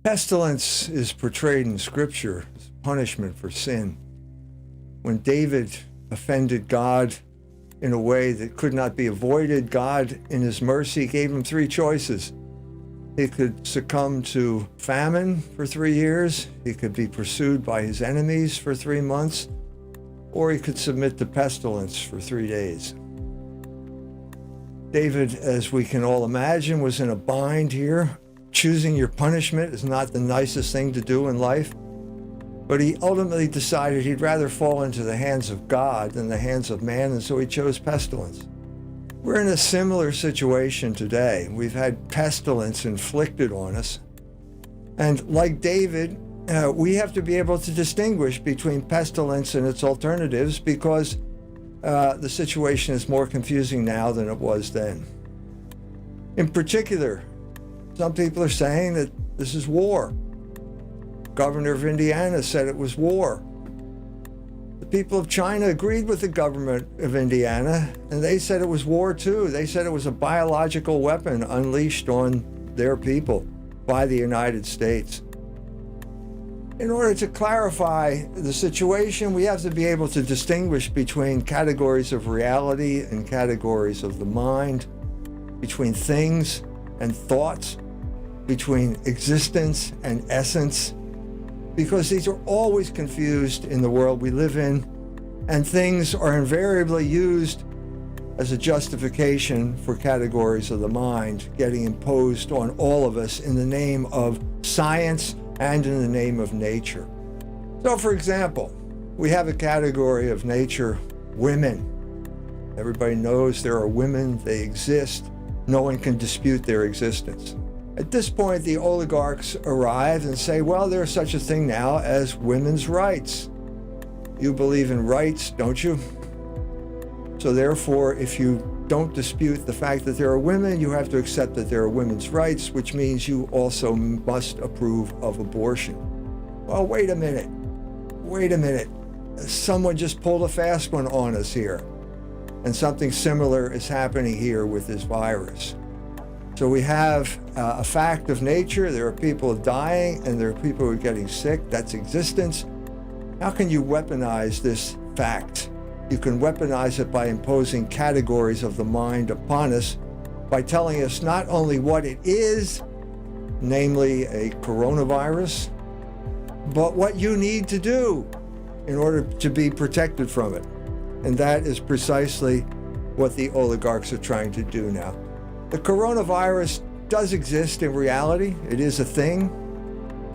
Pestilence is portrayed in Scripture as punishment for sin. When David offended God in a way that could not be avoided, God, in his mercy, gave him three choices. He could succumb to famine for 3 years, he could be pursued by his enemies for 3 months, or he could submit to pestilence for 3 days. David, as we can all imagine, was in a bind here. Choosing your punishment is not the nicest thing to do in life, but he ultimately decided he'd rather fall into the hands of God than the hands of man, and so he chose pestilence. We're in a similar situation today. We've had pestilence inflicted on us, and like David, we have to be able to distinguish between pestilence and its alternatives because the situation is more confusing now than it was then. In particular, some people are saying that this is war. Governor of Indiana said it was war. The people of China agreed with the government of Indiana, and they said it was war too. They said it was a biological weapon unleashed on their people by the United States. In order to clarify the situation, we have to be able to distinguish between categories of reality and categories of the mind, between things and thoughts, between existence and essence, because these are always confused in the world we live in, and things are invariably used as a justification for categories of the mind getting imposed on all of us in the name of science and in the name of nature. So, for example, we have a category of nature, women. Everybody knows there are women, they exist. No one can dispute their existence. At this point, the oligarchs arrive and say, well, there's such a thing now as women's rights. You believe in rights, don't you? So therefore, if you don't dispute the fact that there are women, you have to accept that there are women's rights, which means you also must approve of abortion. Well, wait a minute. Someone just pulled a fast one on us here. And something similar is happening here with this virus. So we have a fact of nature. There are people dying and there are people who are getting sick. That's existence. How can you weaponize this fact? You can weaponize it by imposing categories of the mind upon us, by telling us not only what it is, namely a coronavirus, but what you need to do in order to be protected from it. And that is precisely what the oligarchs are trying to do now. The coronavirus does exist in reality. It is a thing,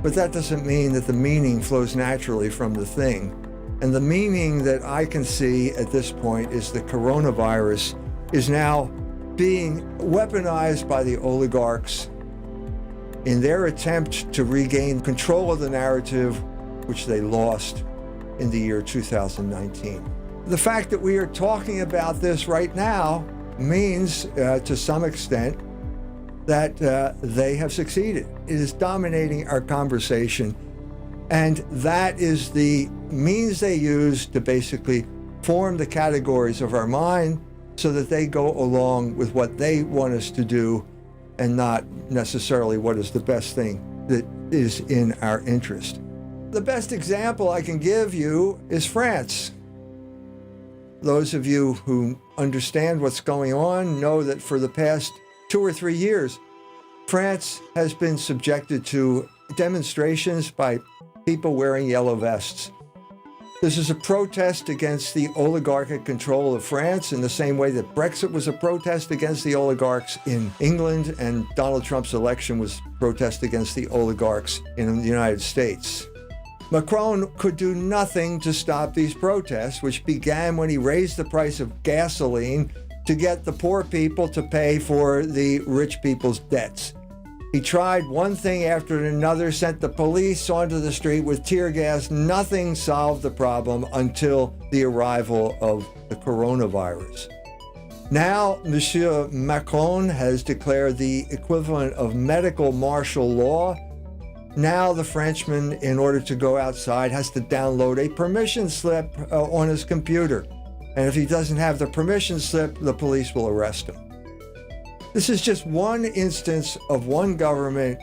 but that doesn't mean that the meaning flows naturally from the thing. And the meaning that I can see at this point is the coronavirus is now being weaponized by the oligarchs in their attempt to regain control of the narrative, which they lost in the year 2019. The fact that we are talking about this right now means, to some extent, that they have succeeded. It is dominating our conversation, and that is the means they use to basically form the categories of our mind so that they go along with what they want us to do and not necessarily what is the best thing that is in our interest. The best example I can give you is France. Those of you who understand what's going on know that for the past 2 or 3 years, France has been subjected to demonstrations by people wearing yellow vests. This is a protest against the oligarchic control of France in the same way that Brexit was a protest against the oligarchs in England and Donald Trump's election was a protest against the oligarchs in the United States. Macron could do nothing to stop these protests, which began when he raised the price of gasoline to get the poor people to pay for the rich people's debts. He tried one thing after another, sent the police onto the street with tear gas. Nothing solved the problem until the arrival of the coronavirus. Now, Monsieur Macron has declared the equivalent of medical martial law. Now the Frenchman, in order to go outside, has to download a permission slip on his computer. And if he doesn't have the permission slip, the police will arrest him. This is just one instance of one government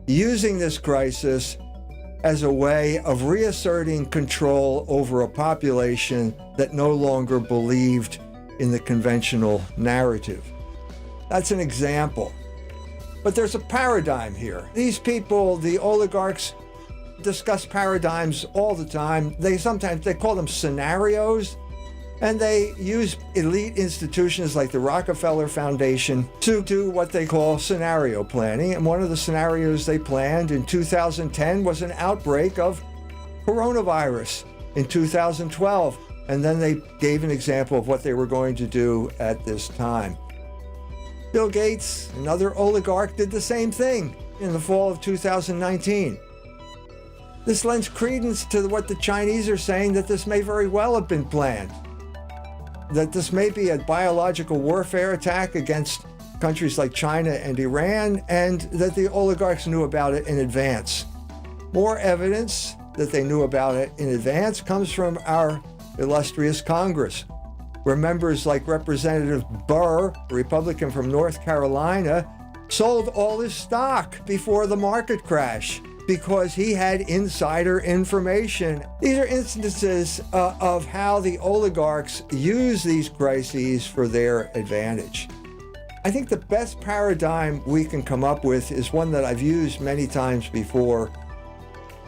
using this crisis as a way of reasserting control over a population that no longer believed in the conventional narrative. That's an example. But there's a paradigm here. These people, the oligarchs, discuss paradigms all the time. They call them scenarios, and they use elite institutions like the Rockefeller Foundation to do what they call scenario planning. And one of the scenarios they planned in 2010 was an outbreak of coronavirus in 2012. And then they gave an example of what they were going to do at this time. Bill Gates, another oligarch, did the same thing in the fall of 2019. This lends credence to what the Chinese are saying, that this may very well have been planned, that this may be a biological warfare attack against countries like China and Iran, and that the oligarchs knew about it in advance. More evidence that they knew about it in advance comes from our illustrious Congress, where members like Representative Burr, a Republican from North Carolina, sold all his stock before the market crash because he had insider information. These are instances of how the oligarchs use these crises for their advantage. I think the best paradigm we can come up with is one that I've used many times before,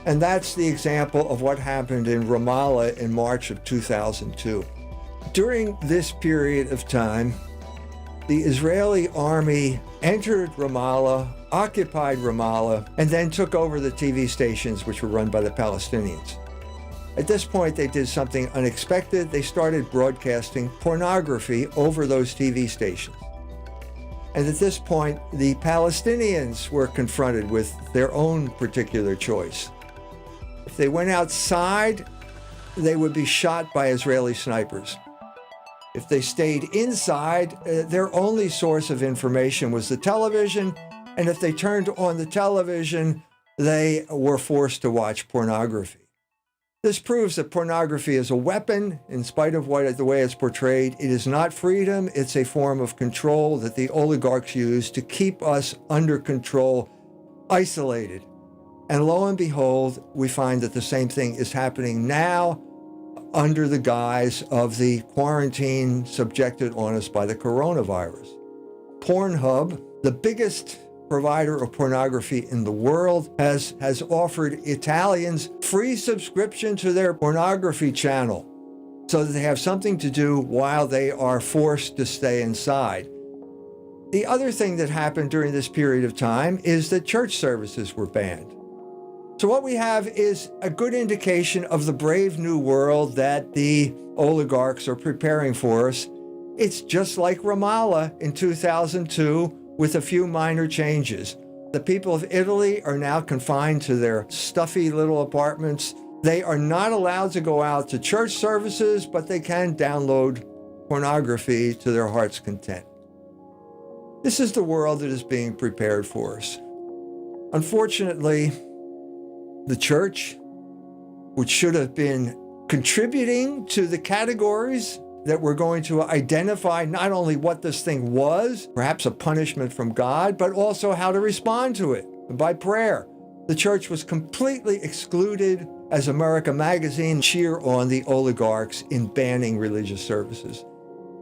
and that's the example of what happened in Ramallah in March of 2002. During this period of time, the Israeli army entered Ramallah, occupied Ramallah, and then took over the TV stations which were run by the Palestinians. At this point, they did something unexpected. They started broadcasting pornography over those TV stations. And at this point, the Palestinians were confronted with their own particular choice. If they went outside, they would be shot by Israeli snipers. If they stayed inside, their only source of information was the television, and if they turned on the television, they were forced to watch pornography. This proves that pornography is a weapon, in spite of the way it's portrayed. It is not freedom, it's a form of control that the oligarchs use to keep us under control, isolated. And lo and behold, we find that the same thing is happening now under the guise of the quarantine subjected on us by the coronavirus. Pornhub, the biggest provider of pornography in the world, has offered Italians free subscription to their pornography channel so that they have something to do while they are forced to stay inside. The other thing that happened during this period of time is that church services were banned. So what we have is a good indication of the brave new world that the oligarchs are preparing for us. It's just like Ramallah in 2002 with a few minor changes. The people of Italy are now confined to their stuffy little apartments. They are not allowed to go out to church services, but they can download pornography to their heart's content. This is the world that is being prepared for us. Unfortunately, the church, which should have been contributing to the categories that we're going to identify not only what this thing was, perhaps a punishment from God, but also how to respond to it by prayer. The church was completely excluded as America Magazine cheer on the oligarchs in banning religious services.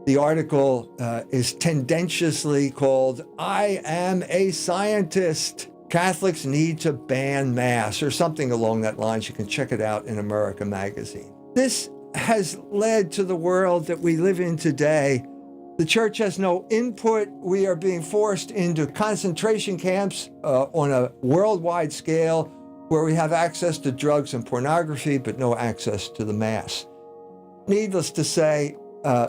The article is tendentiously called, "I Am a Scientist. Catholics Need to Ban Mass," or something along that line. You can check it out in America Magazine. This has led to the world that we live in today. The church has no input. We are being forced into concentration camps on a worldwide scale where we have access to drugs and pornography, but no access to the Mass. Needless to say,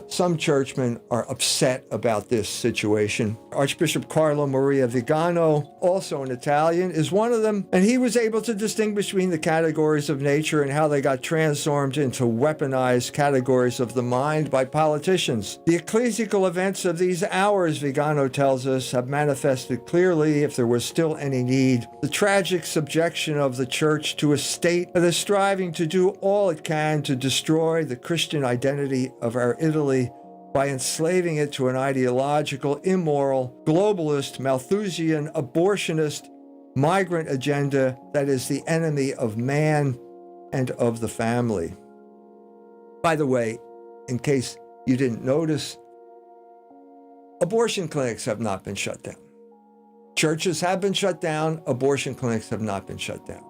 some churchmen are upset about this situation. Archbishop Carlo Maria Vigano, also an Italian, is one of them, and he was able to distinguish between the categories of nature and how they got transformed into weaponized categories of the mind by politicians. The ecclesiastical events of these hours, Vigano tells us, have manifested clearly, if there was still any need, the tragic subjection of the church to a state that is striving to do all it can to destroy the Christian identity of our Italy by enslaving it to an ideological, immoral, globalist, Malthusian, abortionist, migrant agenda that is the enemy of man and of the family. By the way, in case you didn't notice, abortion clinics have not been shut down. Churches have been shut down. Abortion clinics have not been shut down.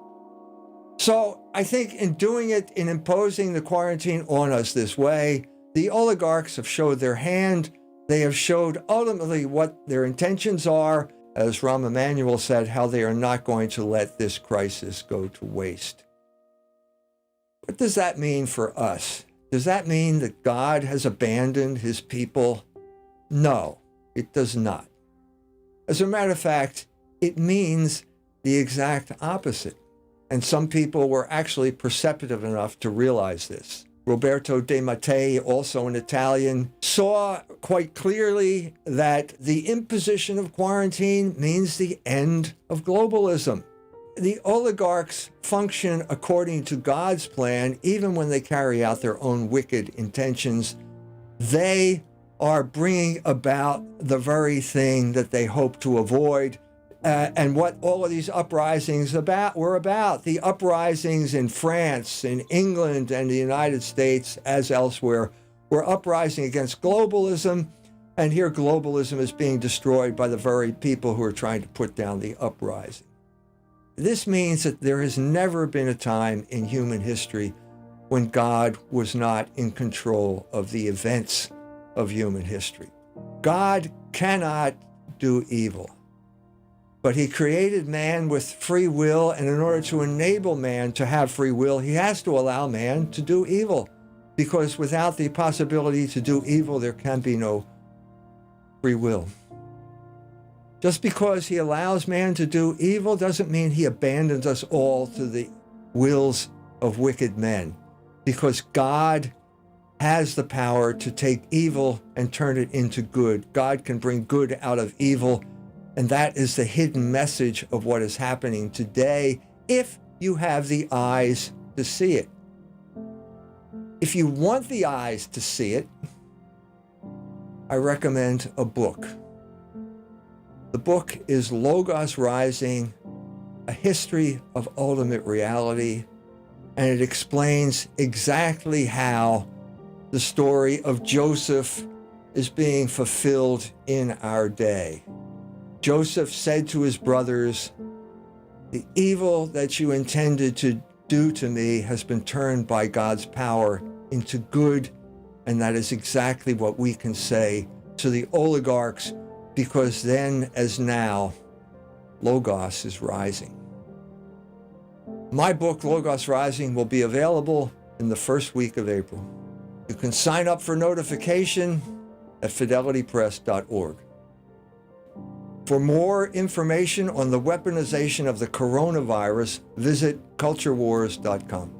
So I think in doing it, in imposing the quarantine on us this way, the oligarchs have showed their hand. They have showed ultimately what their intentions are. As Rahm Emanuel said, how they are not going to let this crisis go to waste. What does that mean for us? Does that mean that God has abandoned his people? No, it does not. As a matter of fact, it means the exact opposite. And some people were actually perceptive enough to realize this. Roberto De Mattei, also an Italian, saw quite clearly that the imposition of quarantine means the end of globalism. The oligarchs function according to God's plan, even when they carry out their own wicked intentions. They are bringing about the very thing that they hope to avoid. And what all of these uprisings were about. The uprisings in France, in England, and the United States, as elsewhere, were uprising against globalism. And here globalism is being destroyed by the very people who are trying to put down the uprising. This means that there has never been a time in human history when God was not in control of the events of human history. God cannot do evil. But he created man with free will, and in order to enable man to have free will, he has to allow man to do evil. Because without the possibility to do evil, there can be no free will. Just because he allows man to do evil doesn't mean he abandons us all to the wills of wicked men. Because God has the power to take evil and turn it into good. God can bring good out of evil. And that is the hidden message of what is happening today, if you have the eyes to see it. If you want the eyes to see it, I recommend a book. The book is Logos Rising, A History of Ultimate Reality, and it explains exactly how the story of Joseph is being fulfilled in our day. Joseph said to his brothers, "The evil that you intended to do to me has been turned by God's power into good." And that is exactly what we can say to the oligarchs, because then as now, Logos is rising. My book, Logos Rising, will be available in the first week of April. You can sign up for notification at fidelitypress.org. For more information on the weaponization of the coronavirus, visit culturewars.com.